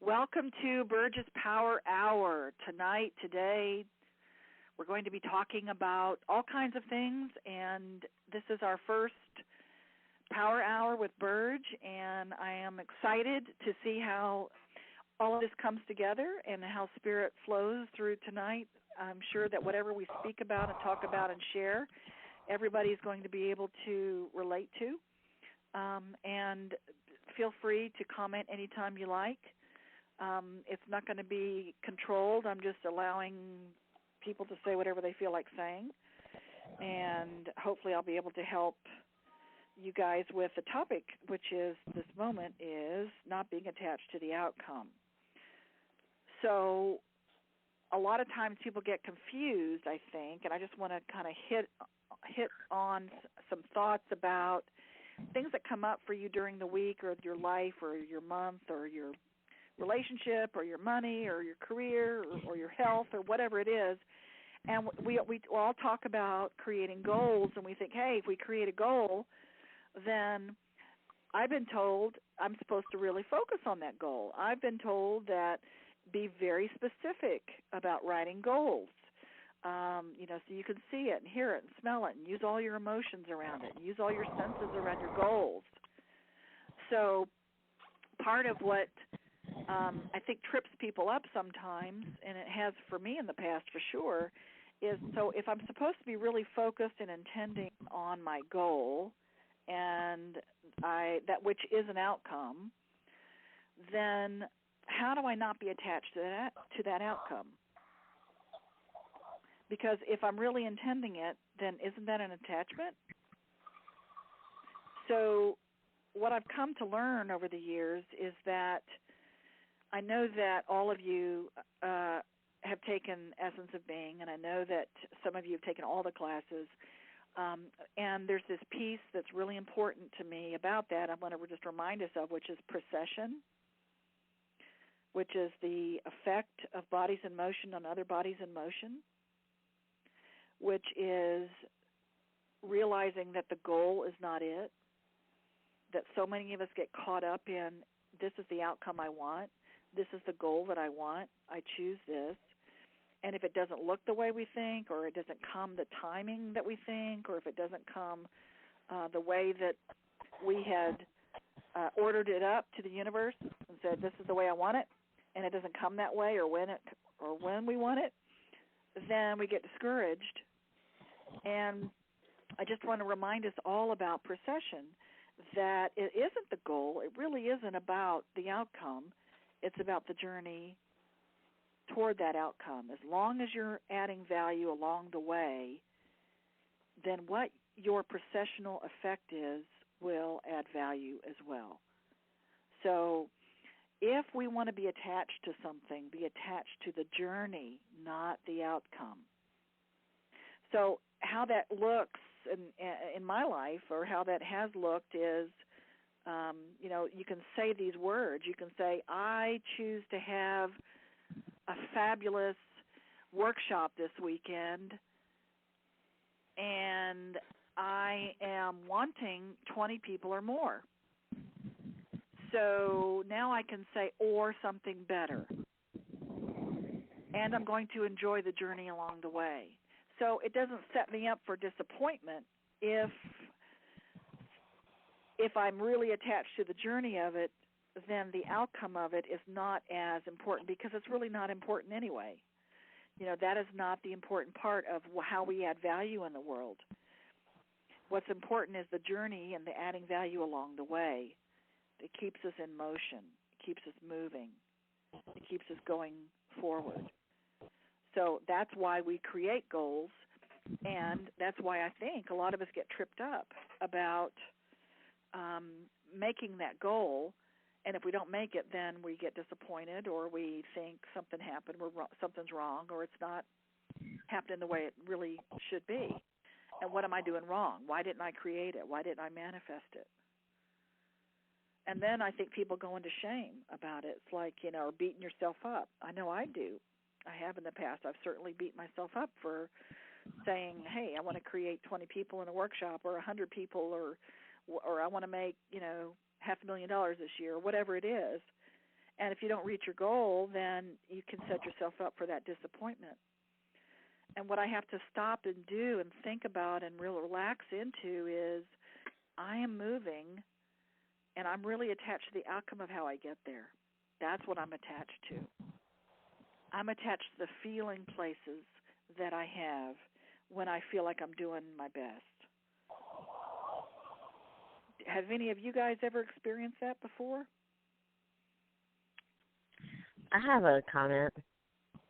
Welcome to Burgess Power Hour. Today, we're going to be talking about all kinds of things, and this is our first Power Hour with Burge, and I am excited to see how all of this comes together and how Spirit flows through tonight. I'm sure that whatever we speak about and talk about and share, everybody's going to be able to relate to, and feel free to comment anytime you like. It's not going to be controlled. I'm just allowing people to say whatever they feel like saying. And hopefully I'll be able to help you guys with the topic, which is this moment is not being attached to the outcome. So a lot of times people get confused, I think, and I just want to kind of hit on some thoughts about things that come up for you during the week or your life or your month or your relationship or your money or your career or your health or whatever it is. And we all talk about creating goals, and we think, hey, if we create a goal, then I've been told I'm supposed to really focus on that goal. I've been told that be very specific about writing goals, so you can see it and hear it and smell it and use all your emotions around it and use all your senses around your goals. So part of what I think trips people up sometimes, and it has for me in the past for sure, is so if I'm supposed to be really focused and intending on my goal and that which is an outcome, then how do I not be attached to that outcome? Because if I'm really intending it, then isn't that an attachment? So what I've come to learn over the years is that I know that all of you have taken Essence of Being, and I know that some of you have taken all the classes, and there's this piece that's really important to me about that I want to just remind us of, which is precession, which is the effect of bodies in motion on other bodies in motion, which is realizing that the goal is not it, that so many of us get caught up in this is the outcome I want, this is the goal that I want, I choose this. And if it doesn't look the way we think, or it doesn't come the timing that we think, or if it doesn't come the way that we had ordered it up to the universe and said, this is the way I want it, and it doesn't come that way or when we want it, then we get discouraged. And I just want to remind us all about precession, that it isn't the goal. It really isn't about the outcome. It's about the journey toward that outcome. As long as you're adding value along the way, then what your processional effect is will add value as well. So if we want to be attached to something, be attached to the journey, not the outcome. So how that looks in my life, or how that has looked, is you can say these words. You can say, I choose to have a fabulous workshop this weekend, and I am wanting 20 people or more. So now I can say, or something better. And I'm going to enjoy the journey along the way. So it doesn't set me up for disappointment if I'm really attached to the journey of it, then the outcome of it is not as important, because it's really not important anyway. That is not the important part of how we add value in the world. What's important is the journey and the adding value along the way. It keeps us in motion. It keeps us moving. It keeps us going forward. So that's why we create goals, and that's why I think a lot of us get tripped up about making that goal, and if we don't make it, then we get disappointed, or we think something happened, something's wrong, or it's not happening the way it really should be. And what am I doing wrong? Why didn't I create it? Why didn't I manifest it? And then I think people go into shame about it. It's like, or beating yourself up. I know I do. I have in the past. I've certainly beat myself up for saying, hey, I want to create 20 people in a workshop, or 100 people, or I want to make, $500,000 this year, or whatever it is. And if you don't reach your goal, then you can set yourself up for that disappointment. And what I have to stop and do and think about and really relax into is I am moving, and I'm really attached to the outcome of how I get there. That's what I'm attached to. I'm attached to the feeling places that I have when I feel like I'm doing my best. Have any of you guys ever experienced that before? I have a comment.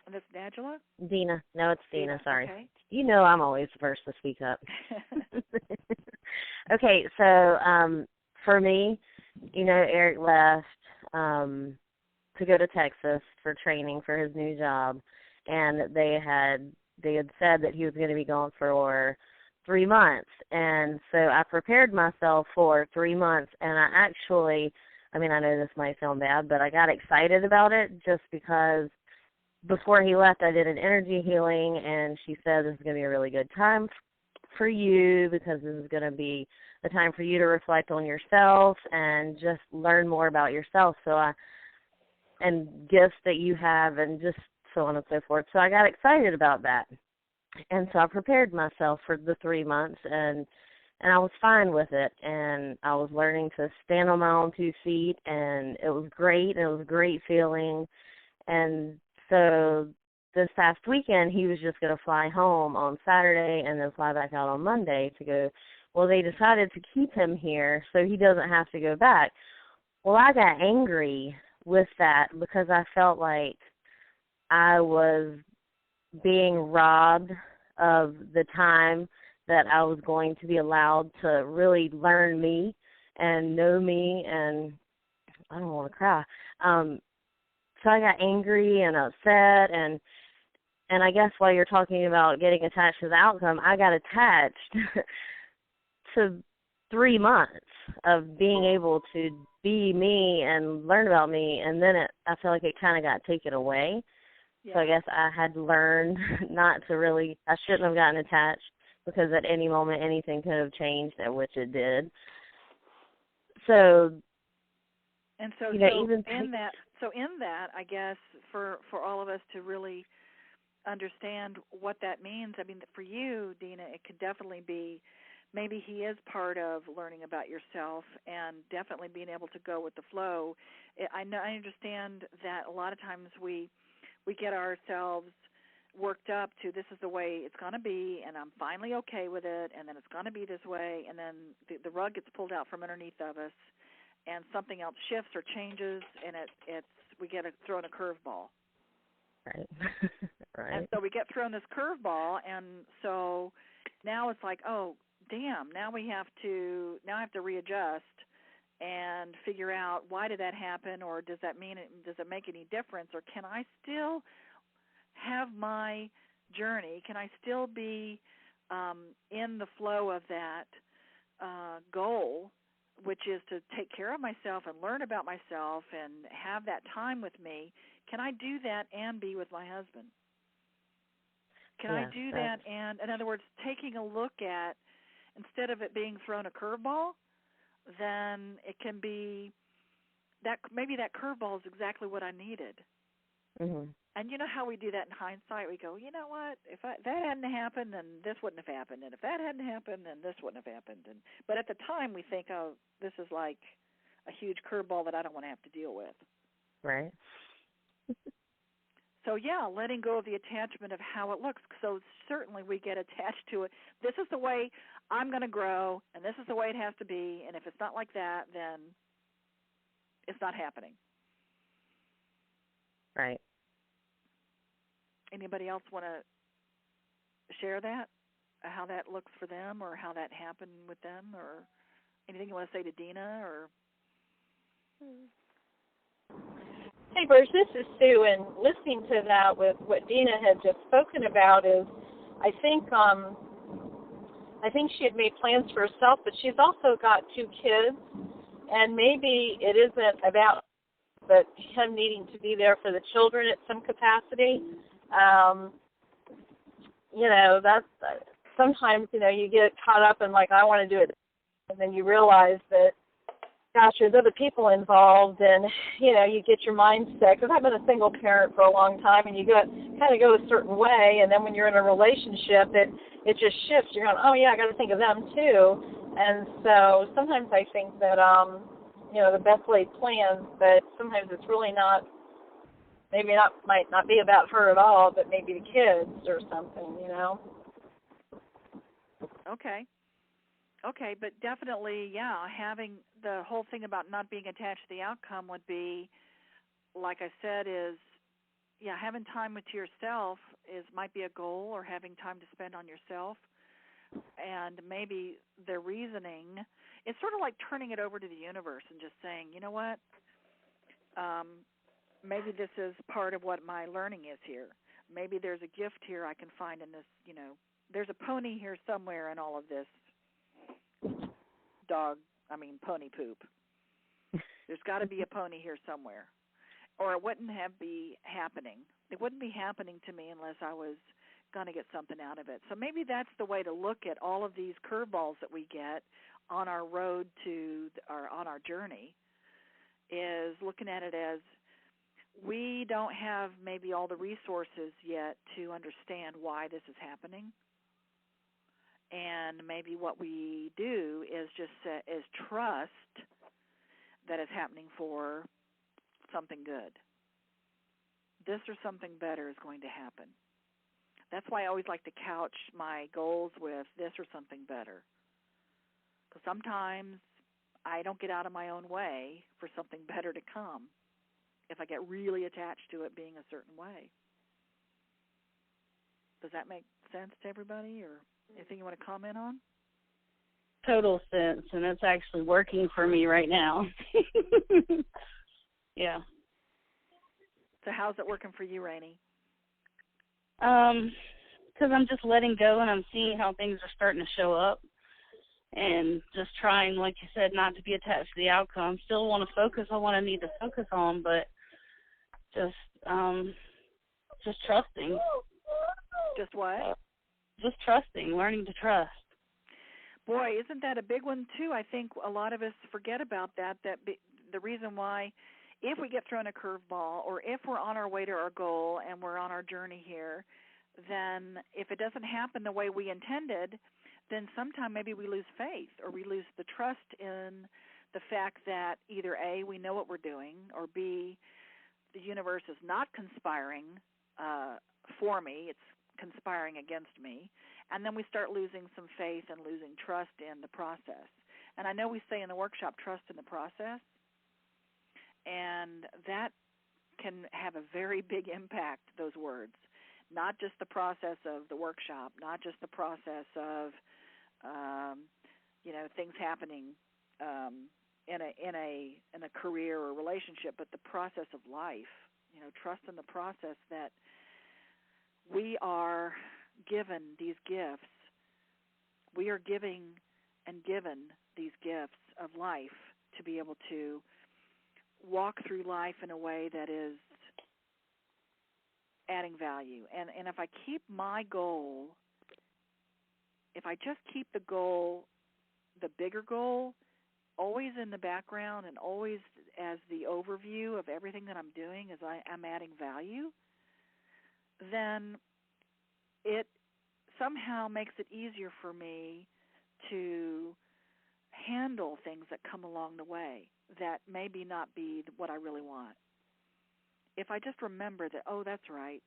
And that's Angela? Dina. No, it's Dina, sorry. Okay. You know I'm always the first to speak up. Okay, so for me, Eric left to go to Texas for training for his new job, and they had said that he was going to be gone for 3 months. And so I prepared myself for 3 months, and I know this might sound bad, but I got excited about it just because before he left, I did an energy healing, and she said this is going to be a really good time for you because this is going to be the time for you to reflect on yourself and just learn more about yourself. And gifts that you have and just so on and so forth. So I got excited about that. And so I prepared myself for the 3 months, and I was fine with it. And I was learning to stand on my own 2 feet, and it was great. And it was a great feeling. And so this past weekend, he was just going to fly home on Saturday and then fly back out on Monday to go. Well, they decided to keep him here so he doesn't have to go back. Well, I got angry with that because I felt like I was being robbed of the time that I was going to be allowed to really learn me and know me, and I don't want to cry. So I got angry and upset, and I guess while you're talking about getting attached to the outcome, I got attached to 3 months of being able to be me and learn about me, and then I feel like it kind of got taken away. Yeah. So I guess I had learned not to really, I shouldn't have gotten attached because at any moment anything could have changed, at which it did. So, and so, in that, I guess for all of us to really understand what that means, I mean, for you, Dina, it could definitely be maybe he is part of learning about yourself and definitely being able to go with the flow. I understand that a lot of times we get ourselves worked up to this is the way it's going to be, and I'm finally okay with it, and then it's going to be this way, and then the rug gets pulled out from underneath of us, and something else shifts or changes, and we get thrown a curveball. Right. Right. And so we get thrown this curveball, and so now it's like, oh, damn, now I have to readjust and figure out why did that happen, or does it make any difference, or can I still have my journey? Can I still be in the flow of that goal, which is to take care of myself and learn about myself and have that time with me? Can I do that and be with my husband? Can I do that? And in other words, taking a look at, instead of it being thrown a curveball, then it can be that maybe that curveball is exactly what I needed. Mm-hmm. And you know how we do that in hindsight? We go, you know what? If that hadn't happened, then this wouldn't have happened. And if that hadn't happened, then this wouldn't have happened. But at the time, we think, oh, this is like a huge curveball that I don't want to have to deal with. Right. So, yeah, letting go of the attachment of how it looks. So certainly we get attached to it. This is the way I'm going to grow, and this is the way it has to be. And if it's not like that, then it's not happening. Right. Anybody else want to share that, how that looks for them or how that happened with them, or anything you want to say to Dina? Or Hey, Bruce, this is Sue, and listening to that with what Dina had just spoken about is, I think she had made plans for herself, but she's also got 2 kids, and maybe it isn't about but him needing to be there for the children at some capacity. That's sometimes, you get caught up in like, I want to do it, and then you realize that gosh, there's other people involved, and, you get your mind set. Because I've been a single parent for a long time, and you kind of go a certain way, and then when you're in a relationship, it just shifts. You're going, oh, yeah, I got to think of them, too. And so sometimes I think that, the best laid plans, but sometimes it's really not, might not be about her at all, but maybe the kids or something, Okay, but definitely, having the whole thing about not being attached to the outcome would be, like I said, having time with yourself might be a goal, or having time to spend on yourself. And maybe the reasoning, it's sort of like turning it over to the universe and just saying, you know what, maybe this is part of what my learning is here. Maybe there's a gift here I can find in this, there's a pony here somewhere in all of this pony poop. There's got to be a pony here somewhere, or it wouldn't be happening. It wouldn't be happening to me unless I was going to get something out of it. So maybe that's the way to look at all of these curveballs that we get on our road on our journey, is looking at it as we don't have maybe all the resources yet to understand why this is happening. And maybe what we do is just trust that it's happening for something good. This or something better is going to happen. That's why I always like to couch my goals with this or something better. Because sometimes I don't get out of my own way for something better to come if I get really attached to it being a certain way. Does that make sense to everybody, or anything you want to comment on? Total sense, and it's actually working for me right now. Yeah. So how's it working for you, Rainey? Because I'm just letting go, and I'm seeing how things are starting to show up, and just trying, like you said, not to be attached to the outcome. Still want to focus on what I need to focus on, but just trusting. Just what? Just trusting, learning to trust. Boy, isn't that a big one, too? I think a lot of us forget about that the reason why, if we get thrown a curveball, or if we're on our way to our goal and we're on our journey here, then if it doesn't happen the way we intended, then sometime maybe we lose faith, or we lose the trust in the fact that either A, we know what we're doing, or B, the universe is not conspiring for me, it's conspiring against me, and then we start losing some faith and losing trust in the process. And I know we say in the workshop, trust in the process, and that can have a very big impact, those words. Not just the process of the workshop, not just the process of things happening in a career or relationship, but the process of life. Trust in the process that we are given these gifts. We are giving and given these gifts of life to be able to walk through life in a way that is adding value. And if I keep my goal, if I just keep the goal, the bigger goal, always in the background and always as the overview of everything that I'm doing as I'm adding value, then it somehow makes it easier for me to handle things that come along the way that maybe not be what I really want. If I just remember that, oh, that's right,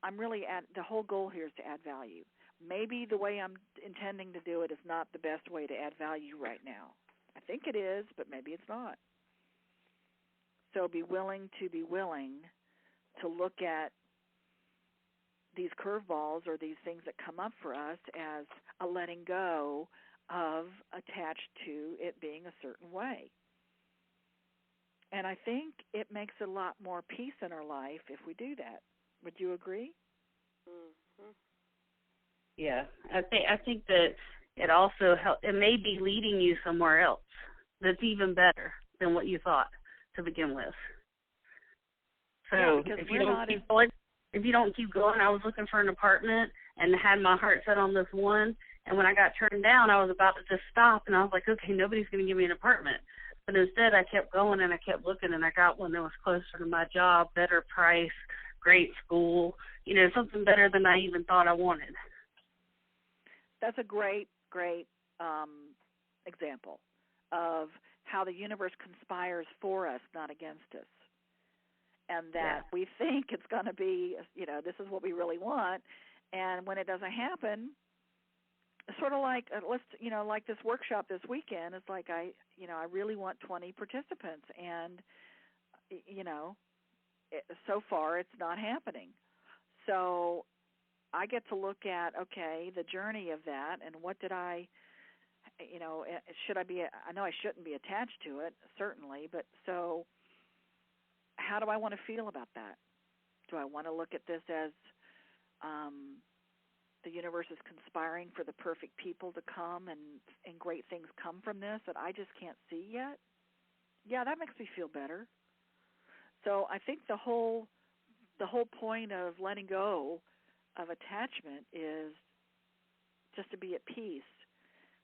the whole goal here is to add value. Maybe the way I'm intending to do it is not the best way to add value right now. I think it is, but maybe it's not. So be willing to look at these curveballs or these things that come up for us as a letting go of attached to it being a certain way. And I think it makes a lot more peace in our life if we do that. Would you agree? Mm-hmm. Yeah, I think that it also it may be leading you somewhere else that's even better than what you thought to begin with. So yeah, if you don't keep going, I was looking for an apartment and had my heart set on this one, and when I got turned down, I was about to just stop, and I was like, okay, nobody's going to give me an apartment. But instead, I kept going and I kept looking, and I got one that was closer to my job, better price, great school, something better than I even thought I wanted. That's a great example of how the universe conspires for us, not against us. And that we think it's going to be, this is what we really want. And when it doesn't happen, sort of like, like this workshop this weekend, it's like I really want 20 participants. And, so far it's not happening. So I get to look at, okay, the journey of that and what did I, should I be, I know I shouldn't be attached to it, certainly, but so how do I want to feel about that? Do I want to look at this as the universe is conspiring for the perfect people to come and great things come from this that I just can't see yet? Yeah, that makes me feel better. So I think the whole point of letting go of attachment is just to be at peace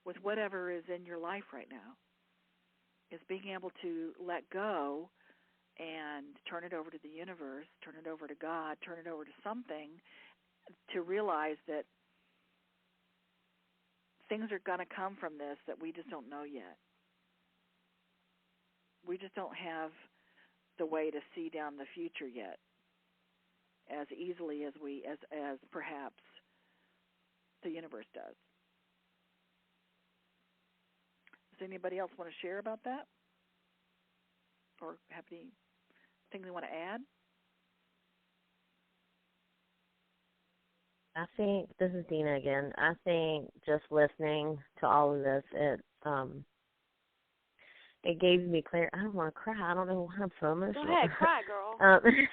with whatever is in your life right now, is being able to let go and turn it over to the universe, turn it over to God, turn it over to something, to realize that things are going to come from this that we just don't know yet. We just don't have the way to see down the future yet as easily as as perhaps the universe does. Does anybody else want to share about that? Or have any things they want to add? I think, this is Dina again, I think just listening to all of this, it gave me clear. I don't want to cry. I don't know why I'm so emotional. Go ahead, cry, girl. There you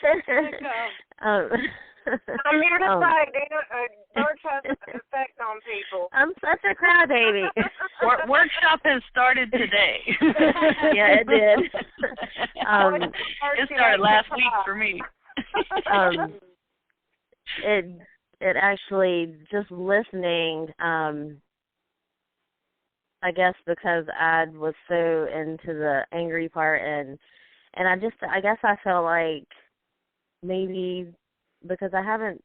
go. I'm here to say, Dina, George has an effect on people. I'm such a crybaby. Workshop has started today. Yeah, it did. It started last week for me. It actually, just listening, I guess because I was so into the angry part, and I guess I felt like maybe because I haven't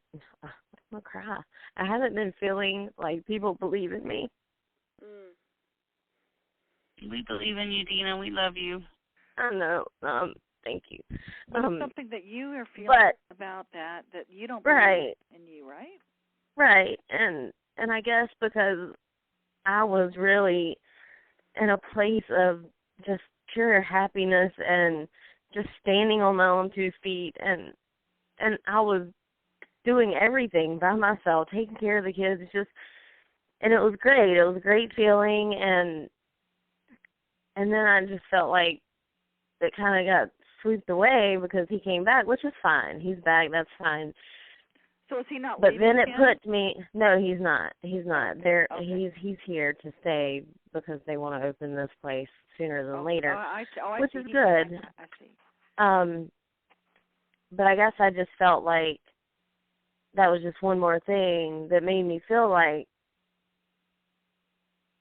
been feeling like people believe in me. We believe in you, Dina. We love you. I know. Thank you. But it's something that you are feeling about that you don't believe in you, right? Right. And I guess because I was really in a place of just pure happiness and just standing on my own 2 feet, and I was doing everything by myself, taking care of the kids, and it was great. It was a great feeling, and then I just felt like it kind of got swept away because he came back, which is fine. He's back, that's fine. So is he not But leaving then it again? put me, no, he's not. He's not. Okay. He's here to stay because they want to open this place sooner than later, which is good. I see. But I guess I just felt like that was just one more thing that made me feel like,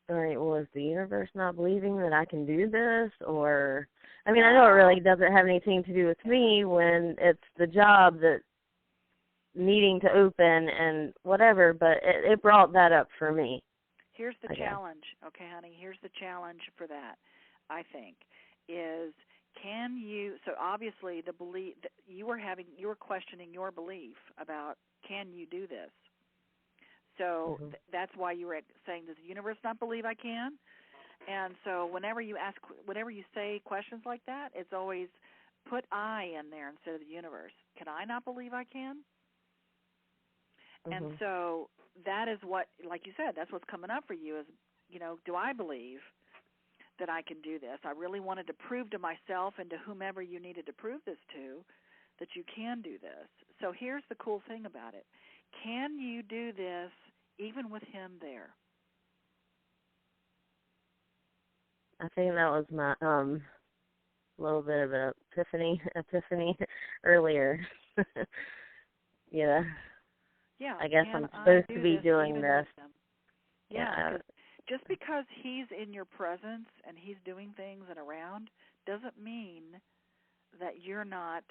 all right, well, is the universe not believing that I can do this? Or, I mean, I know it really doesn't have anything to do with me when it's the job that needing to open and whatever, but it brought that up for me. Here's the challenge, okay, honey? Here's the challenge for that, I think, is can you, so obviously the belief, you were questioning your belief about can you do this? So that's why you were saying, does the universe not believe I can? And so whenever you say questions like that, it's always put I in there instead of the universe. Can I not believe I can? And so that is what, like you said, that's what's coming up for you is, do I believe that I can do this? I really wanted to prove to myself and to whomever you needed to prove this to that you can do this. So here's the cool thing about it. Can you do this even with him there? I think that was my little bit of an epiphany earlier. Yeah. Yeah. I guess I'm supposed to be doing this. Yeah. just because he's in your presence and he's doing things and around doesn't mean that you're not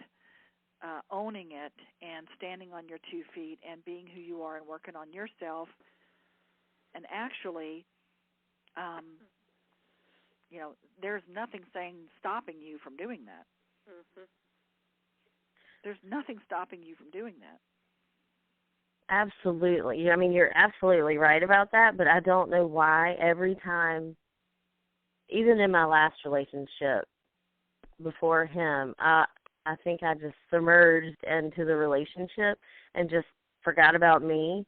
owning it and standing on your 2 feet and being who you are and working on yourself. And actually, there's nothing stopping you from doing that. Mm-hmm. There's nothing stopping you from doing that. Absolutely. I mean, you're absolutely right about that, but I don't know why every time, even in my last relationship before him, I think I just submerged into the relationship and just forgot about me.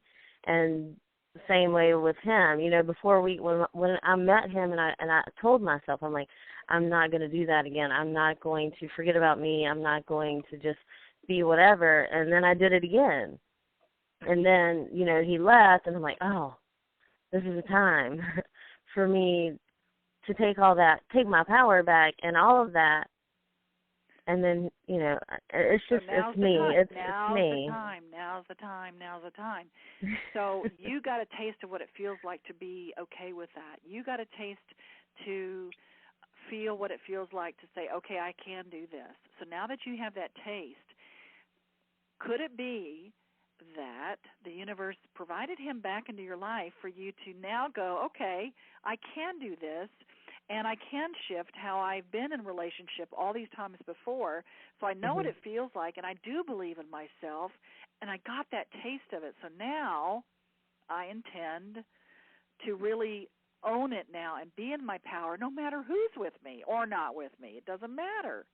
And the same way with him, before when I met him and I told myself, I'm like, I'm not going to do that again. I'm not going to forget about me. I'm not going to just be whatever. And then I did it again. And then, he left, and I'm like, oh, this is the time for me to take my power back and all of that. And then, it's just, it's me. It's me. Now's the time. So you got a taste of what it feels like to be okay with that. You got a taste to feel what it feels like to say, okay, I can do this. So now that you have that taste, could it be that the universe provided him back into your life for you to now go, okay, I can do this, and I can shift how I've been in relationship all these times before, so I know what it feels like, and I do believe in myself, and I got that taste of it. So now I intend to really own it now and be in my power no matter who's with me or not with me. It doesn't matter.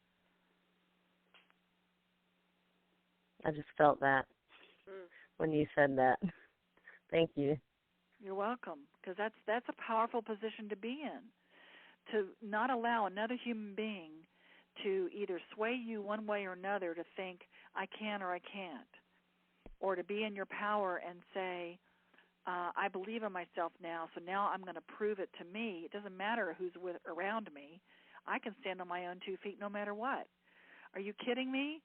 I just felt that when you said that. Thank you. You're welcome, because that's a powerful position to be in, to not allow another human being to either sway you one way or another to think I can or I can't, or to be in your power and say, I believe in myself now, so now I'm going to prove it to me. It doesn't matter who's around me. I can stand on my own 2 feet no matter what. Are you kidding me?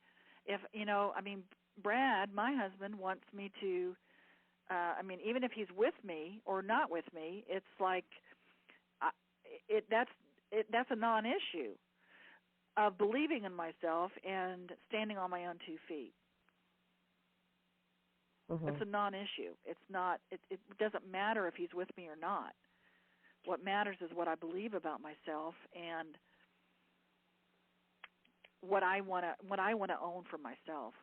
Brad, my husband, wants me to, even if he's with me or not with me, it's like that's a non-issue of believing in myself and standing on my own 2 feet. It's a non-issue. It's not. It doesn't matter if he's with me or not. What matters is what I believe about myself and what I want to own for myself.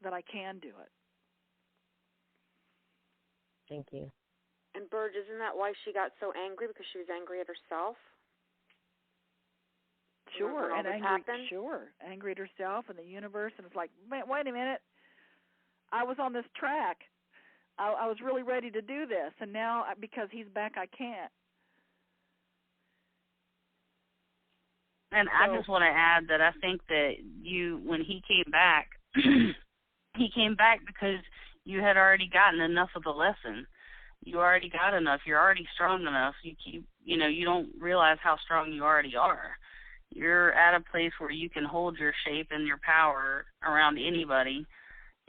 That I can do it. Thank you. And Burge, isn't that why she got so angry? Because she was angry at herself? Sure, and angry at herself and the universe, and it's like, wait a minute, I was on this track. I was really ready to do this, and now because he's back, I can't. And I just want to add that I think that when he came back, he came back because you had already gotten enough of the lesson. You already got enough. You're already strong enough. You don't realize how strong you already are. You're at a place where you can hold your shape and your power around anybody,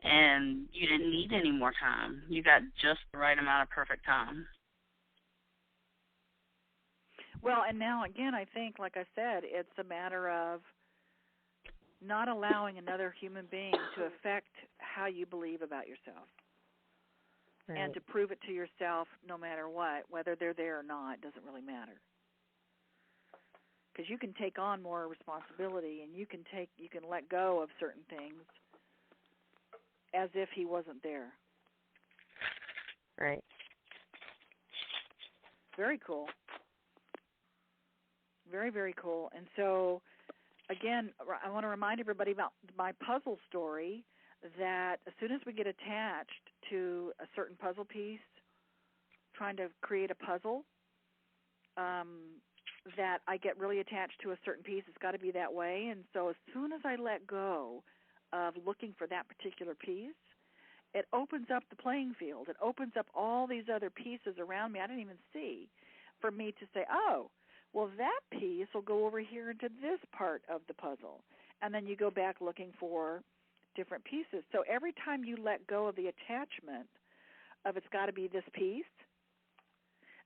and you didn't need any more time. You got just the right amount of perfect time. Well, and now, again, I think, like I said, it's a matter of not allowing another human being to affect how you believe about yourself. Right. And to prove it to yourself no matter what, whether they're there or not, doesn't really matter. Because you can take on more responsibility and you can let go of certain things as if he wasn't there. Right. Very cool. Very, very cool. And so, again, I want to remind everybody about my puzzle story, that as soon as we get attached to a certain puzzle piece, trying to create a puzzle, that I get really attached to a certain piece. It's got to be that way. And so as soon as I let go of looking for that particular piece, it opens up the playing field. It opens up all these other pieces around me I didn't even see, for me to say, oh, well, that piece will go over here into this part of the puzzle. And then you go back looking for different pieces. So every time you let go of the attachment of it's got to be this piece,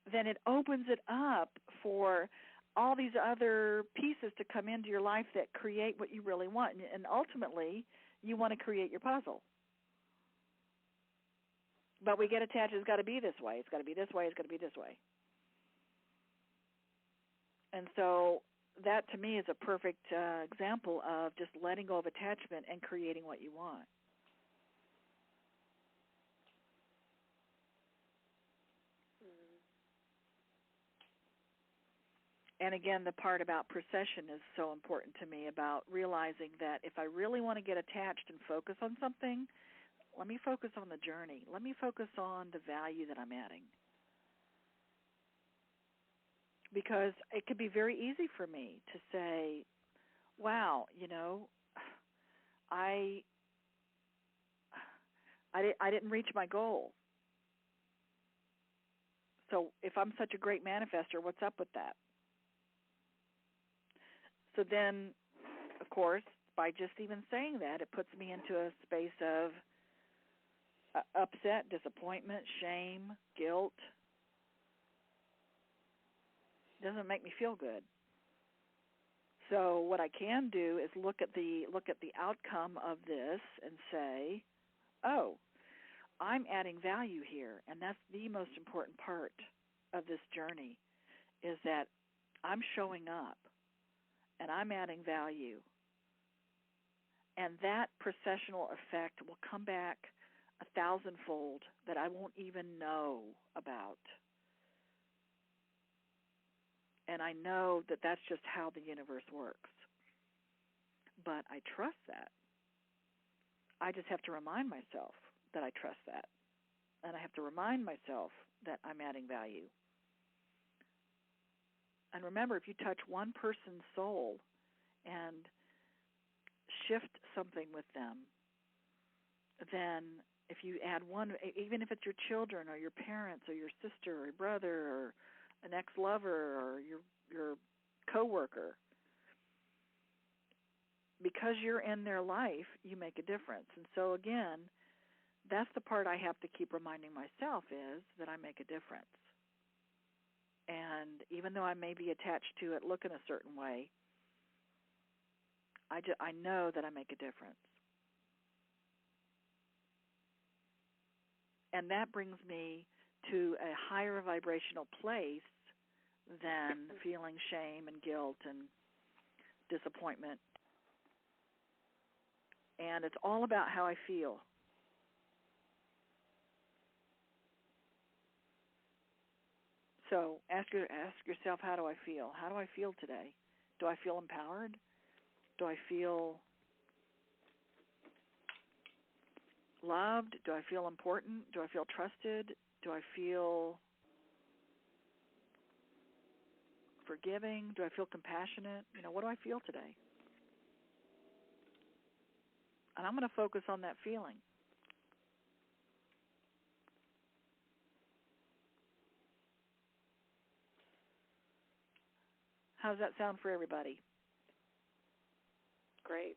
then it opens it up for all these other pieces to come into your life that create what you really want. And ultimately, you want to create your puzzle. But we get attached, it's got to be this way, it's got to be this way, it's got to be this way. And so that, to me, is a perfect example of just letting go of attachment and creating what you want. And again, the part about procession is so important to me, about realizing that if I really want to get attached and focus on something, let me focus on the journey. Let me focus on the value that I'm adding. Because it could be very easy for me to say, wow, I didn't reach my goal. So if I'm such a great manifester, what's up with that? So then, of course, by just even saying that, it puts me into a space of upset, disappointment, shame, guilt. It doesn't make me feel good. So what I can do is look at the outcome of this and say, oh, I'm adding value here, and that's the most important part of this journey, is that I'm showing up and I'm adding value. And that processional effect will come back 1,000-fold that I won't even know about. And I know that that's just how the universe works. But I trust that. I just have to remind myself that I trust that. And I have to remind myself that I'm adding value. And remember, if you touch one person's soul and shift something with them, then if you add one, even if it's your children or your parents or your sister or your brother or an ex-lover or your coworker, because you're in their life, you make a difference. And so again, that's the part I have to keep reminding myself, is that I make a difference. And even though I may be attached to it looking a certain way, I know that I make a difference. And that brings me to a higher vibrational place than feeling shame and guilt and disappointment. And it's all about how I feel. So ask yourself, how do I feel? How do I feel today? Do I feel empowered? Do I feel loved? Do I feel important? Do I feel trusted? Do I feel forgiving? Do I feel compassionate? What do I feel today? And I'm going to focus on that feeling. How does that sound for everybody? Great.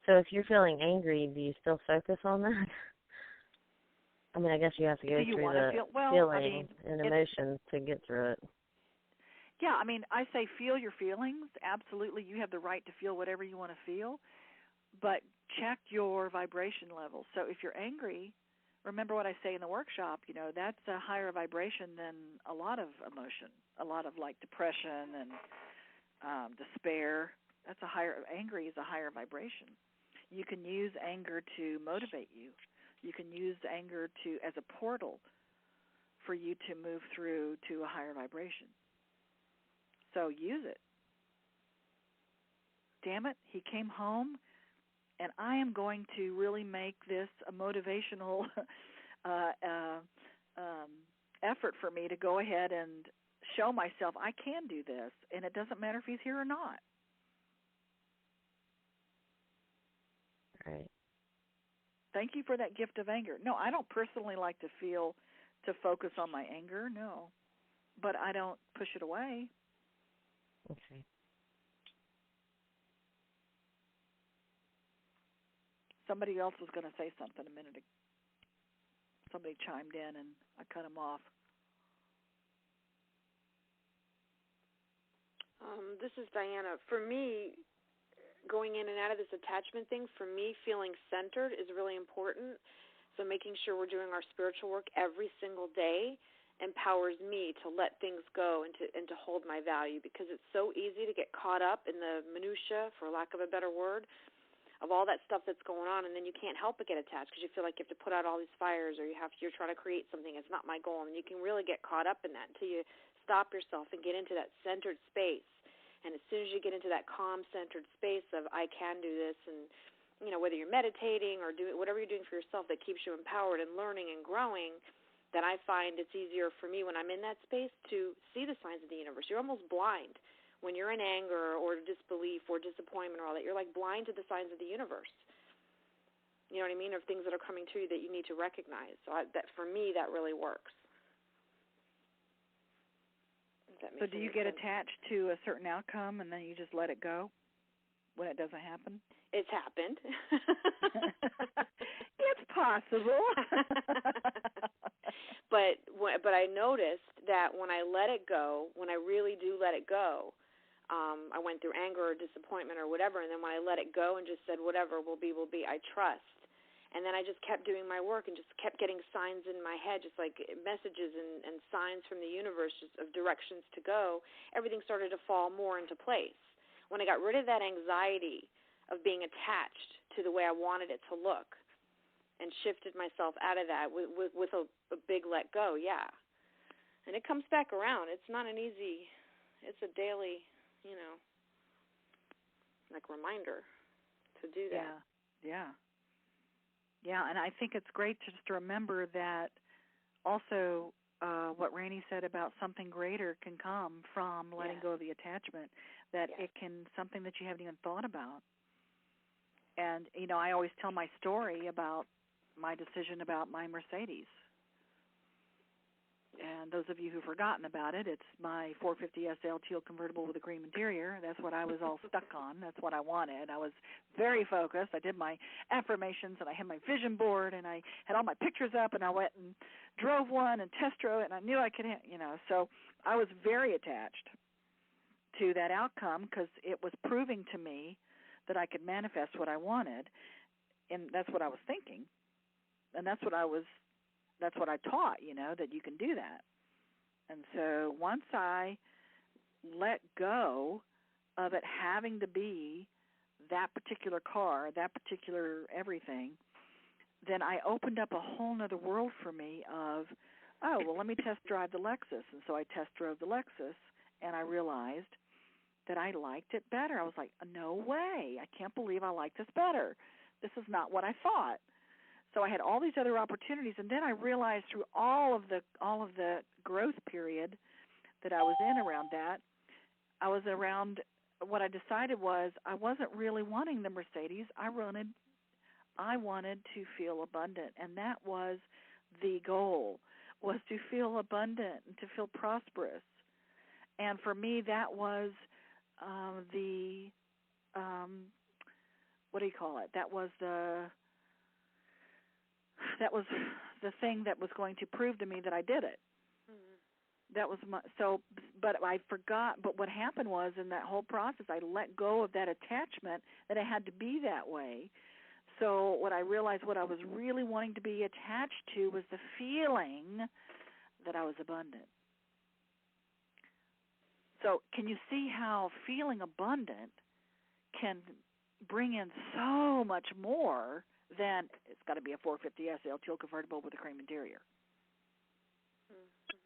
So if you're feeling angry, do you still focus on that? I mean, I guess you have to go through the feeling and emotions to get through it. Yeah, I mean, I say feel your feelings. Absolutely, you have the right to feel whatever you want to feel, but check your vibration level. So if you're angry, remember what I say in the workshop, that's a higher vibration than a lot of emotion, a lot of like depression and despair. Angry is a higher vibration. You can use anger to motivate you. You can use anger as a portal for you to move through to a higher vibration. So use it. Damn it, he came home, and I am going to really make this a motivational effort for me to go ahead and show myself I can do this, and it doesn't matter if he's here or not. Right. Thank you for that gift of anger. No, I don't personally like to focus on my anger, no. But I don't push it away. Okay. Somebody else was going to say something a minute ago. Somebody chimed in and I cut him off. This is Diana. For me, going in and out of this attachment thing, for me, feeling centered is really important. So making sure we're doing our spiritual work every single day empowers me to let things go and to hold my value, because it's so easy to get caught up in the minutia, for lack of a better word, of all that stuff that's going on, and then you can't help but get attached because you feel like you have to put out all these fires, or you're trying to create something. It's not my goal, and you can really get caught up in that until you stop yourself and get into that centered space. And as soon as you get into that calm, centered space of I can do this, and whether you're meditating or doing whatever you're doing for yourself that keeps you empowered and learning and growing, then I find it's easier for me when I'm in that space to see the signs of the universe. You're almost blind when you're in anger or disbelief or disappointment or all that. You're like blind to the signs of the universe. You know what I mean? Of things that are coming to you that you need to recognize. So that for me, that really works. So do you get attached to a certain outcome and then you just let it go when it doesn't happen? It's happened. It's possible. But I noticed that when I let it go, when I really do let it go, I went through anger or disappointment or whatever, and then when I let it go and just said whatever will be, I trust. And then I just kept doing my work and just kept getting signs in my head, just like messages and signs from the universe just of directions to go. Everything started to fall more into place. When I got rid of that anxiety of being attached to the way I wanted it to look and shifted myself out of that with a big let go, yeah. And it comes back around. It's not an easy, it's a daily, like reminder to do that. Yeah, and I think it's great just to remember that also what Randy said about something greater can come from letting go of the attachment, that it can, something that you haven't even thought about. And, I always tell my story about my decision about my Mercedes. And those of you who've forgotten about it, it's my 450 SL teal convertible with a cream interior. That's what I was all stuck on. That's what I wanted. I was very focused. I did my affirmations, and I had my vision board, and I had all my pictures up, and I went and drove one and test drove it, and I knew I could, So I was very attached to that outcome because it was proving to me that I could manifest what I wanted, and that's what I was thinking. And that's what I taught, that you can do that. And so once I let go of it having to be that particular car, that particular everything, then I opened up a whole other world for me of, let me test drive the Lexus. And so I test drove the Lexus, and I realized that I liked it better. I was like, no way. I can't believe I like this better. This is not what I thought. So I had all these other opportunities, and then I realized through all of the growth period that I was in around that, what I decided was I wasn't really wanting the Mercedes. I wanted to feel abundant, and that was the goal, was to feel abundant and to feel prosperous. And for me, that was that was the thing that was going to prove to me that I did it. Mm-hmm. That was but I forgot, but what happened was in that whole process, I let go of that attachment that it had to be that way. So what I realized, what I was really wanting to be attached to was the feeling that I was abundant. So can you see how feeling abundant can bring in so much more than it's got to be a 450 SL teal convertible with a cream interior? Mm-hmm.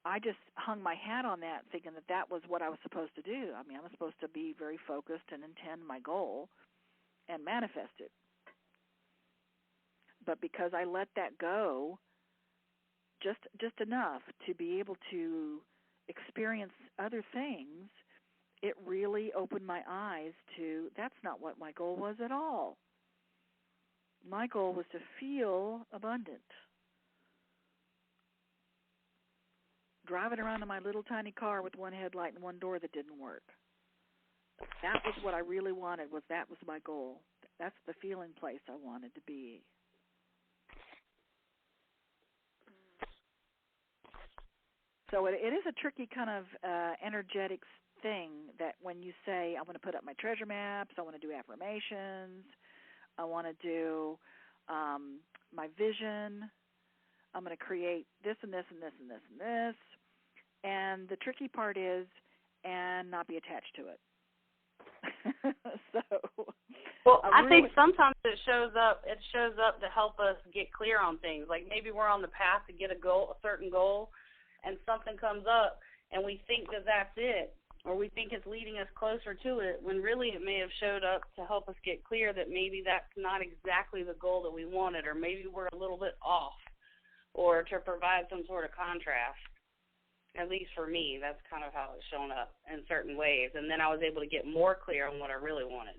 I just hung my hat on that, thinking that was what I was supposed to do. I mean, I was supposed to be very focused and intend my goal and manifest it. But because I let that go just enough to be able to experience other things, it really opened my eyes to that's not what my goal was at all. My goal was to feel abundant. Driving around in my little tiny car with one headlight and one door that didn't work. That was what I really wanted, that was my goal. That's the feeling place I wanted to be. So it is a tricky kind of energetic thing that when you say, I want to put up my treasure maps, I want to do affirmations, I want to do my vision, I'm going to create this and this and this and this and this. And the tricky part is, and not be attached to it. Well, I think sometimes it shows up to help us get clear on things. Like maybe we're on the path to get a certain goal, and something comes up, and we think that that's it, or we think it's leading us closer to it, when really it may have showed up to help us get clear that maybe that's not exactly the goal that we wanted, or maybe we're a little bit off, or to provide some sort of contrast. At least for me, that's kind of how it's shown up in certain ways. And then I was able to get more clear on what I really wanted.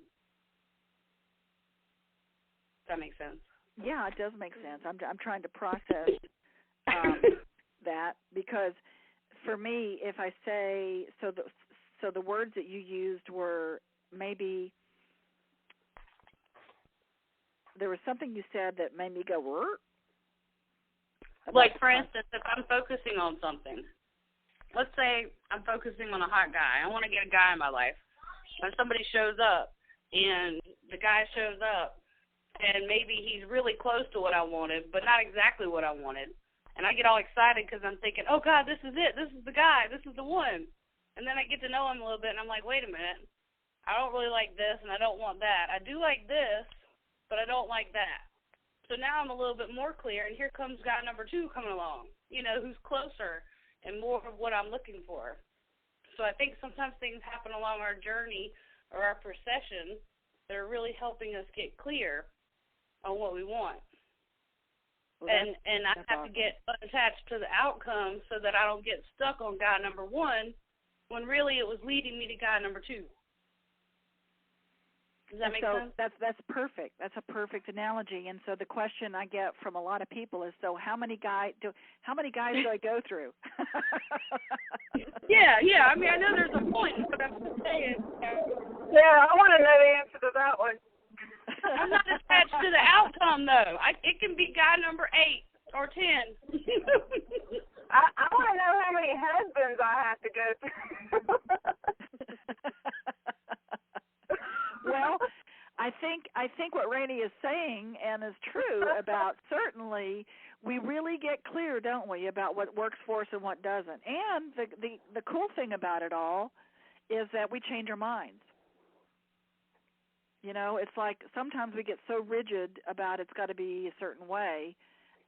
Does that make sense? Yeah, it does make sense. I'm trying to process that, because for me, if I say, so the words that you used were, maybe there was something you said that made me go, "Whoa." Like, for instance, if I'm focusing on something, let's say I'm focusing on a hot guy. I want to get a guy in my life. And somebody shows up, and the guy shows up, and maybe he's really close to what I wanted, but not exactly what I wanted. And I get all excited because I'm thinking, oh, God, this is it. This is the guy. This is the one. And then I get to know him a little bit, and I'm like, wait a minute. I don't really like this, and I don't want that. I do like this, but I don't like that. So now I'm a little bit more clear, and here comes guy number 2 coming along, who's closer and more of what I'm looking for. So I think sometimes things happen along our journey or our procession that are really helping us get clear on what we want. Well, and I have to get unattached to the outcome so that I don't get stuck on guy number 1 when really it was leading me to guy number 2. Does that make sense? That's perfect. That's a perfect analogy. And so the question I get from a lot of people is, so how many guys do I go through? Yeah. I mean, I know there's a point, but I'm just saying. Yeah, I want to know the answer to that one. I'm not attached to the outcome, though. It can be guy number 8 or 10. I want to know how many husbands I have to go through. Well, I think what Rainey is saying, and is true, about certainly we really get clear, don't we, about what works for us and what doesn't. And the cool thing about it all is that we change our minds. It's like sometimes we get so rigid about it's got to be a certain way,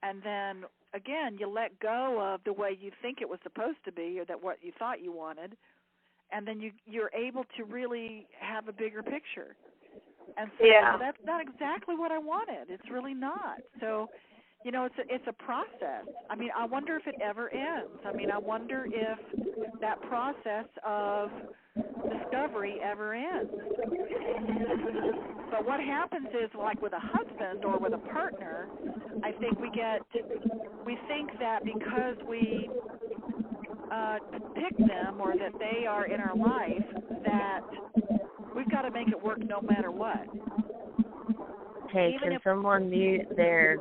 and then, again, you let go of the way you think it was supposed to be, or that what you thought you wanted, and then you're able to really have a bigger picture. And so that's not exactly what I wanted. It's really not. So, it's a process. I mean, I wonder if it ever ends. I mean, I wonder if that process of discovery ever ends. But what happens is, like with a husband or with a partner, I think we think that because we pick them, or that they are in our life, that we've got to make it work no matter what. Hey, can someone mute their...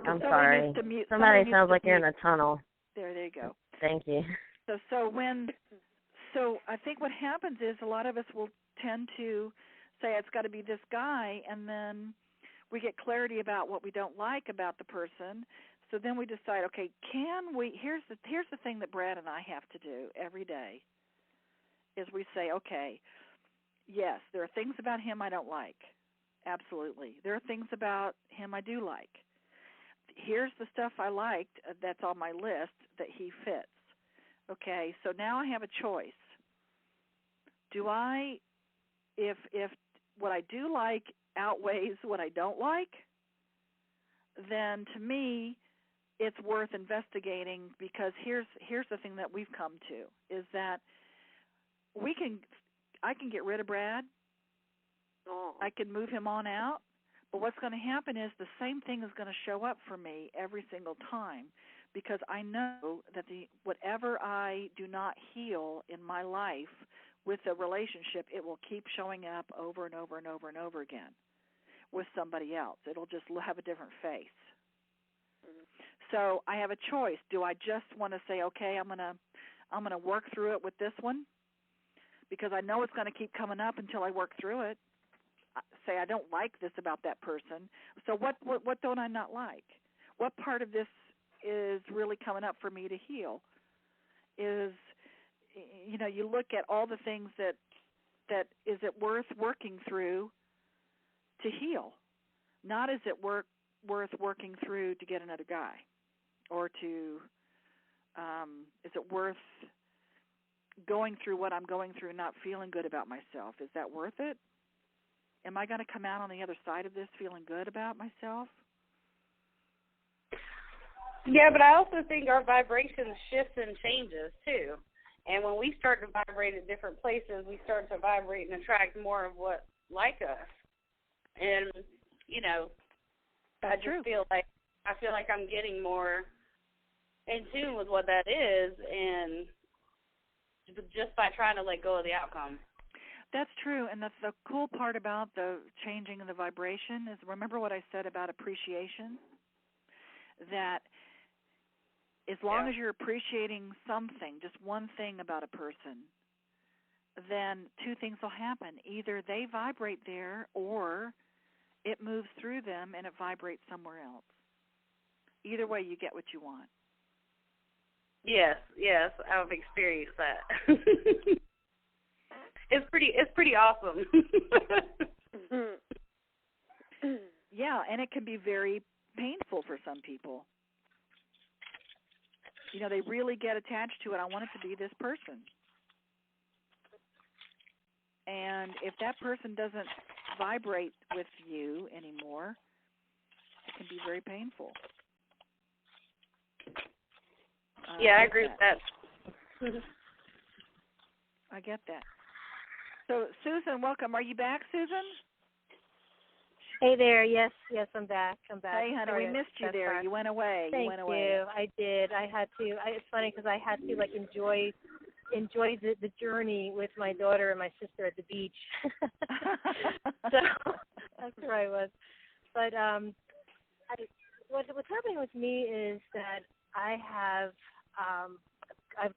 I'm sorry. Somebody sounds like you're in a tunnel. There you go. Thank you. So I think what happens is a lot of us will tend to say it's got to be this guy, and then we get clarity about what we don't like about the person. So then we decide, okay, here's the thing that Brad and I have to do every day, is we say, okay, yes, there are things about him I don't like. Absolutely. There are things about him I do like. Here's the stuff I liked that's on my list that he fits. Okay, so now I have a choice. If what I do like outweighs what I don't like, then to me it's worth investigating, because here's the thing that we've come to, is that I can get rid of Brad. I can move him on out, but what's going to happen is the same thing is going to show up for me every single time, because I know that whatever I do not heal in my life with a relationship, it will keep showing up over and over and over and over again with somebody else. It'll just have a different face. So I have a choice. Do I just want to say, okay, I'm gonna work through it with this one because I know it's going to keep coming up until I work through it. Say I don't like this about that person. So what don't I not like? What part of this is really coming up for me to heal? Is, you know, you look at all the things that is it worth working through to heal? Not is it worth working through to get another guy, or to is it worth going through what I'm going through and not feeling good about myself? Is that worth it? Am I going to come out on the other side of this feeling good about myself? Yeah, but I also think our vibration shifts and changes too. And when we start to vibrate at different places, we start to vibrate and attract more of what like us. And, you know, That's true. feel like I'm getting more in tune with what that is, and just by trying to let go of the outcome. That's true, and that's the cool part about the changing of the vibration is, remember what I said about appreciation? That as long as you're appreciating something, just one thing about a person, then two things will happen. Either they vibrate there, or it moves through them and it vibrates somewhere else. Either way, you get what you want. Yes, I've experienced that. It's pretty awesome. Yeah, and it can be very painful for some people. You know, they really get attached to it. I want it to be this person. And if that person doesn't vibrate with you anymore, it can be very painful. Yeah, I agree with that. I get that. So, Susan, welcome. Are you back, Susan? Hey there. Yes, I'm back. Hey, honey, we missed you there. You went away. Thank you. I did. I had to. It's funny because I had to enjoy the journey with my daughter and my sister at the beach. So that's where I was. But what's happening with me is that I've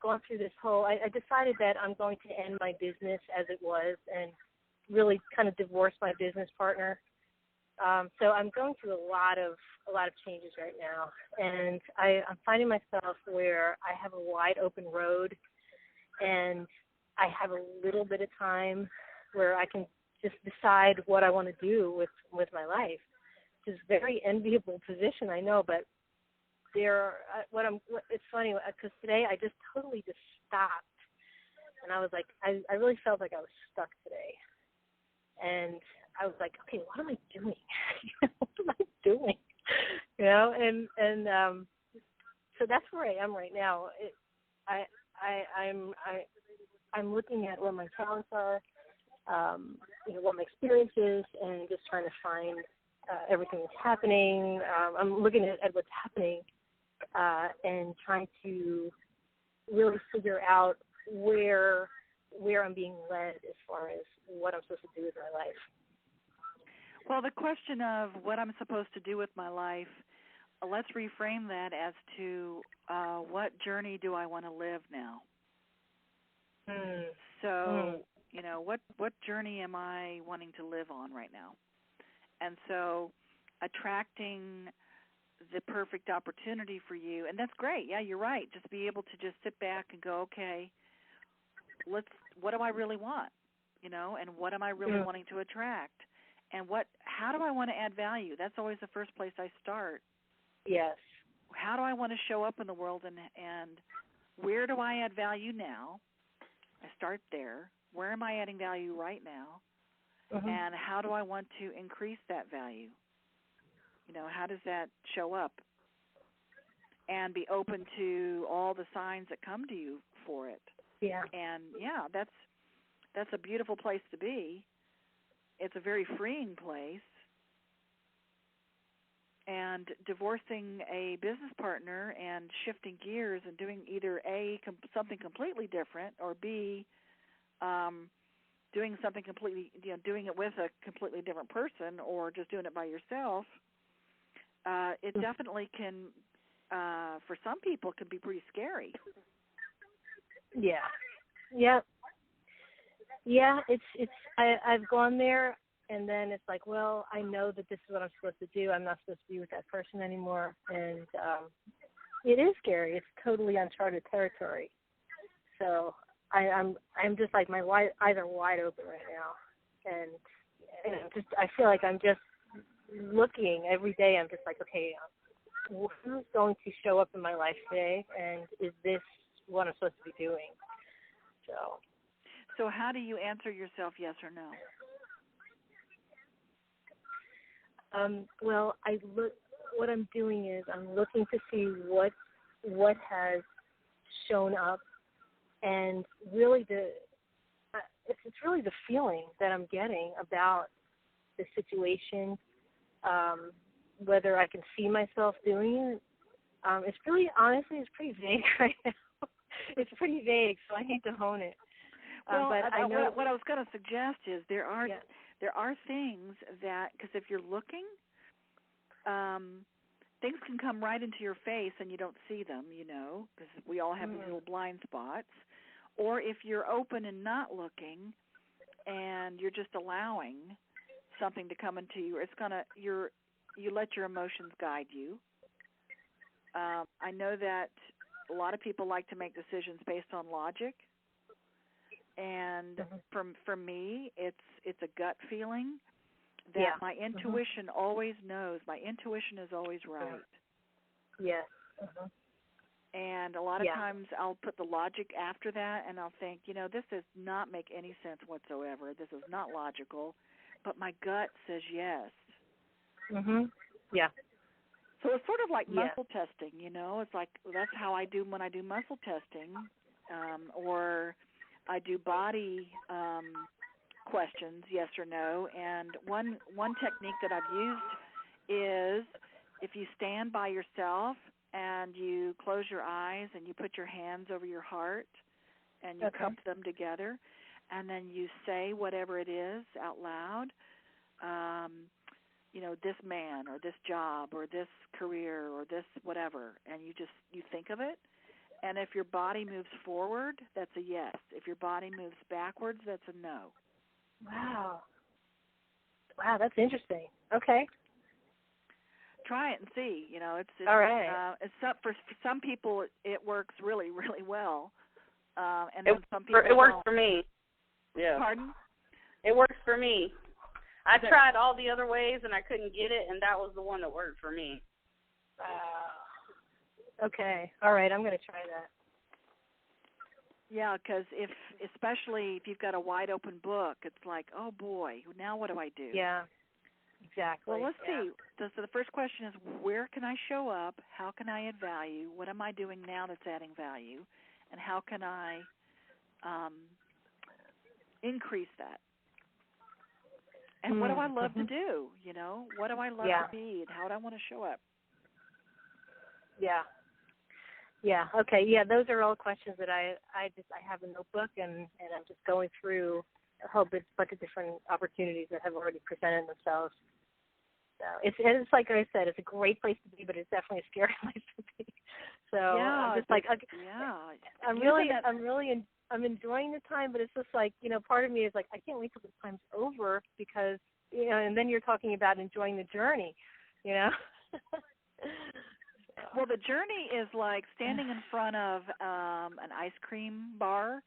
gone through this whole. I decided that I'm going to end my business as it was and really kind of divorce my business partner. So I'm going through a lot of changes right now, and I'm finding myself where I have a wide open road, and I have a little bit of time where I can just decide what I want to do with my life. It's a very enviable position, I know, but it's funny because today I just totally stopped, and I was like, I really felt like I was stuck today, and I was like, okay, what am I doing? What am I doing? You know, and so that's where I am right now. I'm looking at what my talents are, what my experience is, and just trying to find everything that's happening. I'm looking at what's happening and trying to really figure out where I'm being led as far as what I'm supposed to do with my life. Well, the question of what I'm supposed to do with my life, let's reframe that as to what journey do I want to live now? So, you know, what journey am I wanting to live on right now? And so attracting the perfect opportunity for you, and that's great. Yeah, you're right. Just be able to just sit back and go, okay, what do I really want? You know, and what am I really wanting to attract? And how do I want to add value? That's always the first place I start. Yes. How do I want to show up in the world, and where do I add value now? I start there. Where am I adding value right now? And how do I want to increase that value? You know, how does that show up? And be open to all the signs that come to you for it. Yeah. And yeah, that's a beautiful place to be. It's a very freeing place. And divorcing a business partner and shifting gears and doing either A, something completely different, or B, doing something completely, doing it with a completely different person, or just doing it by yourself, it definitely can for some people can be pretty scary. Yeah. I've gone there, and then it's like, well, I know that this is what I'm supposed to do. I'm not supposed to be with that person anymore, and it is scary. It's totally uncharted territory. So I'm just like, my eyes are wide open right now, and I feel like I'm just looking every day. I'm just like, okay, who's going to show up in my life today, and is this what I'm supposed to be doing? So how do you answer yourself yes or no? Well, what I'm doing is I'm looking to see what has shown up, and really it's really the feeling that I'm getting about the situation, whether I can see myself doing it. It's really, honestly, it's pretty vague right now. It's pretty vague, so I need to hone it. Well, but I know what I was going to suggest is there are things that, because if you're looking, things can come right into your face and you don't see them, because we all have these little blind spots. Or if you're open and not looking, and you're just allowing something to come into you, you let your emotions guide you. I know that a lot of people like to make decisions based on logic, and for me, it's a gut feeling that my intuition always knows. My intuition is always right. Yes. And a lot of times I'll put the logic after that, and I'll think, this does not make any sense whatsoever. This is not logical, but my gut says yes. Yeah. So it's sort of like muscle testing, It's like that's how I do when I do muscle testing, or I do body questions, yes or no. And one technique that I've used is if you stand by yourself and you close your eyes and you put your hands over your heart and you cup them together, and then you say whatever it is out loud, this man or this job or this career or this whatever, and you think of it. And if your body moves forward, that's a yes. If your body moves backwards, that's a no. Wow, that's interesting. Okay. Try it and see. It's all right. For some people, it works really, really well, and then some people it works don't. For me. Yeah. Pardon? It works for me. I tried all the other ways and I couldn't get it, and that was the one that worked for me. Okay. All right. I'm going to try that. Yeah, because especially if you've got a wide open book, it's like, oh boy, now what do I do? Yeah. Exactly. Well, let's see. So the first question is, where can I show up? How can I add value? What am I doing now that's adding value? And how can I increase that? And what do I love to do? What do I love to be, and how do I want to show up? Yeah. Yeah. Okay. Yeah. Those are all questions that I have a notebook, and I'm just going through a whole bunch of different opportunities that have already presented themselves. So it's like I said, it's a great place to be, but it's definitely a scary place to be. So I'm just like, I'm enjoying the time, but it's just like, part of me is like, I can't wait till this time's over, because, and then you're talking about enjoying the journey, Well, the journey is like standing in front of an ice cream bar,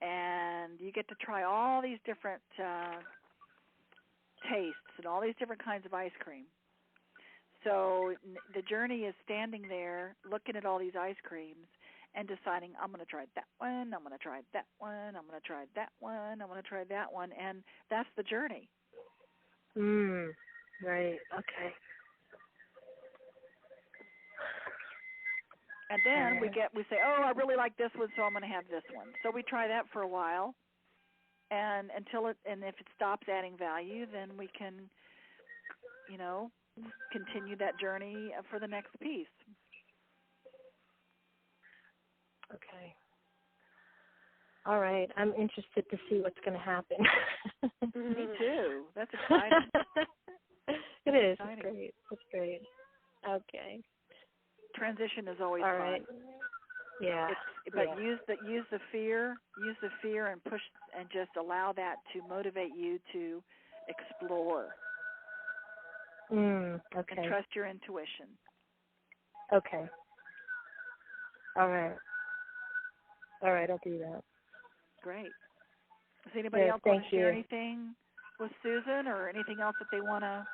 and you get to try all these different tastes and all these different kinds of ice cream. So the journey is standing there looking at all these ice creams and deciding, I'm going to try that one, I'm going to try that one, I'm going to try that one, I'm going to try that one, and that's the journey. Right. Okay. And then we say, oh, I really like this one, so I'm going to have this one. So we try that for a while, and if it stops adding value, then we can, continue that journey for the next piece. Okay. All right. I'm interested to see what's going to happen. Me too. That's exciting. It is. It's great. Okay. Transition intuition is always All fun. right. Yeah. But use the fear and push and just allow that to motivate you to explore. Okay. And trust your intuition. Okay. All right. I'll do that. Great. Does anybody else want to share anything with Susan, or anything else that they want to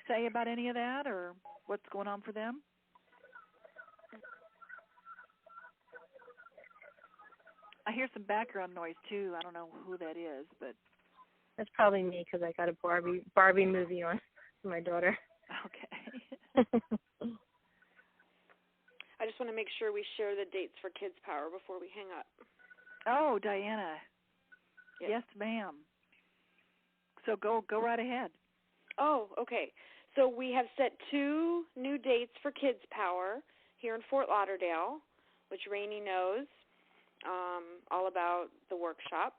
say about any of that, or what's going on for them? I hear some background noise too. I don't know who that is, but that's probably me because I got a Barbie movie on for my daughter. Okay. I just want to make sure we share the dates for Kids Power before we hang up. Oh, Diana. Yes, ma'am. So go right ahead. Oh, okay. So we have set 2 new dates for Kids Power here in Fort Lauderdale, which Rainey knows all about the workshop.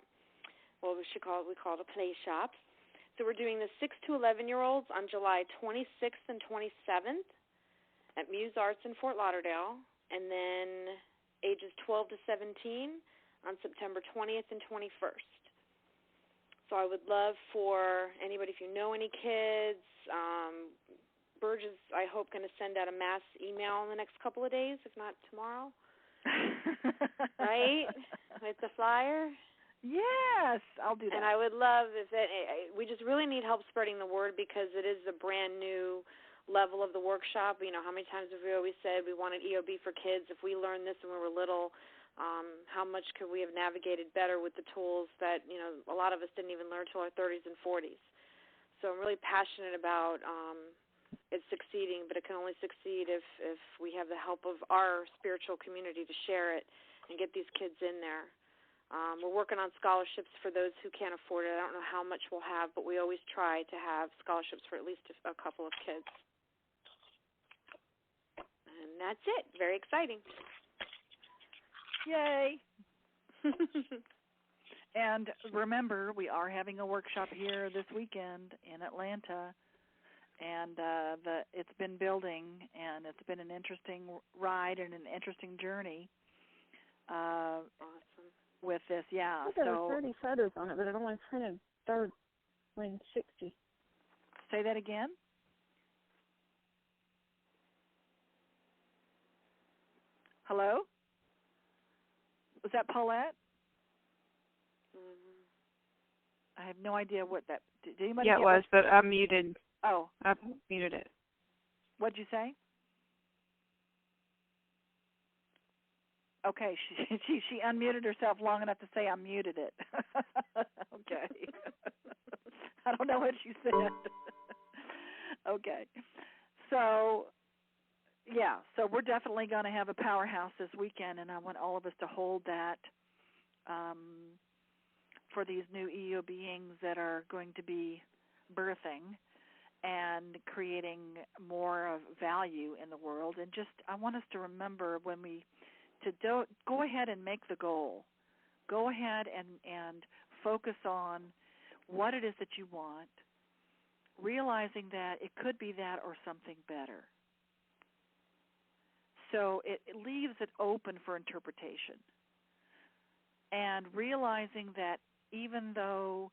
Well, we call it a play shop. So we're doing the 6 to 11-year-olds on July 26th and 27th at Muse Arts in Fort Lauderdale, and then ages 12 to 17 on September 20th and 21st. So I would love for anybody, if you know any kids, Burge is, I hope, going to send out a mass email in the next couple of days, if not tomorrow. Right? With the flyer? Yes, I'll do that. And I would love if we just really need help spreading the word, because it is a brand new level of the workshop. You know, how many times have we always said we wanted EOB for kids? If we learned this when we were little, how much could we have navigated better with the tools that, you know, a lot of us didn't even learn till our 30s and 40s. So I'm really passionate about it succeeding, but it can only succeed if we have the help of our spiritual community to share it and get these kids in there. We're working on scholarships for those who can't afford it. I don't know how much we'll have, but we always try to have scholarships for at least a couple of kids. And that's it. Very exciting. Yay. And remember, we are having a workshop here this weekend in Atlanta, and it's been building, and it's been an interesting ride and an interesting journey. Awesome. With this, yeah. I've got 30 photos on it, but it only printed 60. Say that again? Hello? Was that Paulette? I have no idea what that. Did anybody? Yeah, it was, but I'm muted. Oh, I muted it. What'd you say? Okay, she unmuted herself long enough to say I muted it. Okay. I don't know what she said. Okay. So, yeah, so we're definitely going to have a powerhouse this weekend, and I want all of us to hold that for these new EO beings that are going to be birthing and creating more of value in the world. And just, I want us to remember go ahead and make the goal. Go ahead and focus on what it is that you want, realizing that it could be that or something better. So it leaves it open for interpretation. And realizing that even though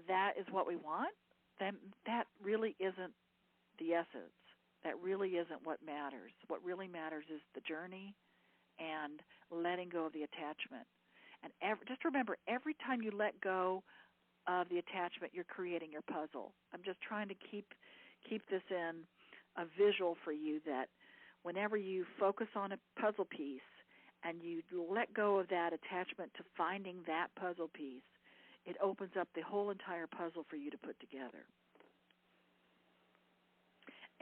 that is what we want, then that really isn't the essence. That really isn't what matters. What really matters is the journey and letting go of the attachment. And just remember, every time you let go of the attachment, you're creating your puzzle. I'm just trying to keep this in a visual for you, that whenever you focus on a puzzle piece and you let go of that attachment to finding that puzzle piece, it opens up the whole entire puzzle for you to put together.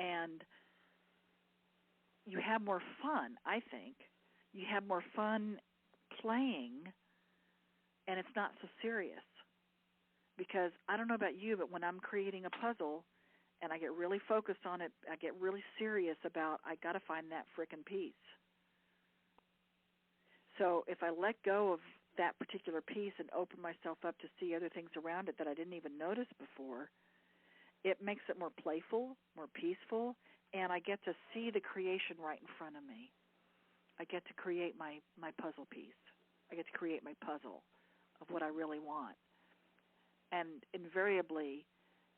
And you have more fun, I think. You have more fun playing, and it's not so serious. Because I don't know about you, but when I'm creating a puzzle and I get really focused on it, I get really serious about, I got to find that frickin' piece. So if I let go of that particular piece and open myself up to see other things around it that I didn't even notice before, it makes it more playful, more peaceful, and I get to see the creation right in front of me. I get to create my puzzle piece. I get to create my puzzle of what I really want. And invariably,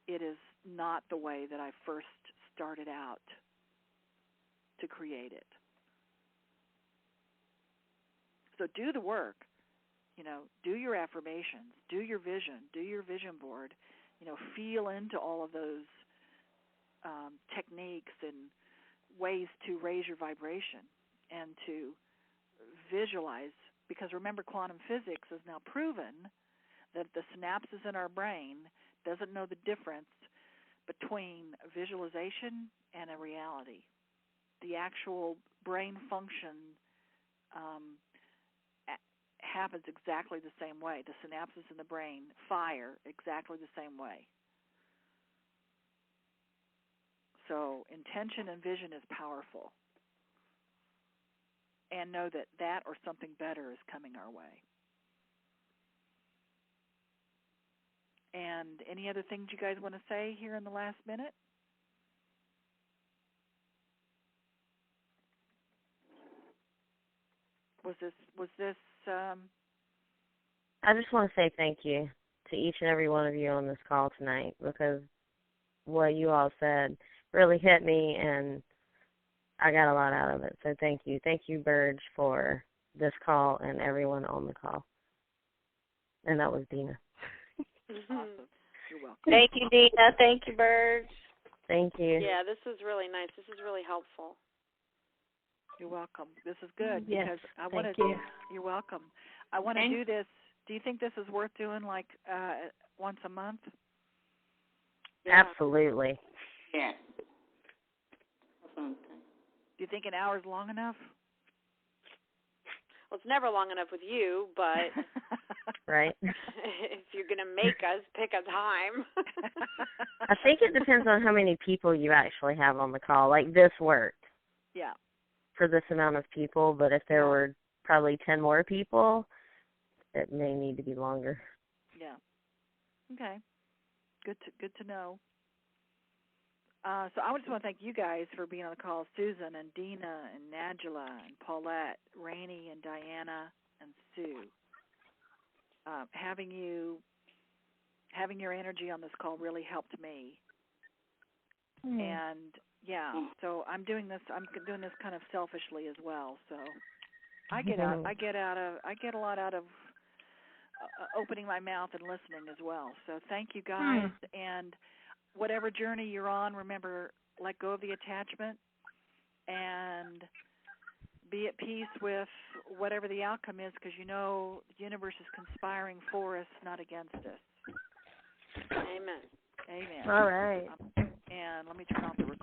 it is not the way that I first started out to create it. So do the work. Do your affirmations, do your vision board, feel into all of those techniques and ways to raise your vibration and to visualize, because remember, quantum physics has now proven that the synapses in our brain doesn't know the difference between visualization and a reality. The actual brain function happens exactly the same way. The synapses in the brain fire exactly the same way. So intention and vision is powerful. And know that that or something better is coming our way. And any other things you guys want to say here in the last minute? Was this I just want to say thank you to each and every one of you on this call tonight, because what you all said really hit me, and I got a lot out of it. So thank you. Thank you, Burge, for this call and everyone on the call. And that was Dina. Awesome. You're welcome. Thank you, Dina. Thank you, Burge. Thank you. Yeah, this is really nice. This is really helpful. You're welcome. This is good Yes, because I want to. thank you. You're welcome. I want to do this. Do you think this is worth doing like once a month? Yeah. Absolutely. Yeah. Do you think an hour is long enough? Well, it's never long enough with you, but Right. if you're going to make us pick a time. I think it depends on how many people you actually have on the call. Like this worked. Yeah. For this amount of people, but if there were probably 10 more people, it may need to be longer. Yeah. Okay. Good to know. So I just want to thank you guys for being on the call, Susan and Dina and Angela and Paulette, Rainey and Diana and Sue. Having your energy on this call really helped me. And yeah, so I'm doing this kind of selfishly as well. So I get a lot out of opening my mouth and listening as well. So thank you guys. And whatever journey you're on, remember, let go of the attachment and be at peace with whatever the outcome is, because the universe is conspiring for us, not against us. Amen. Amen. All right. And let me turn off the recording.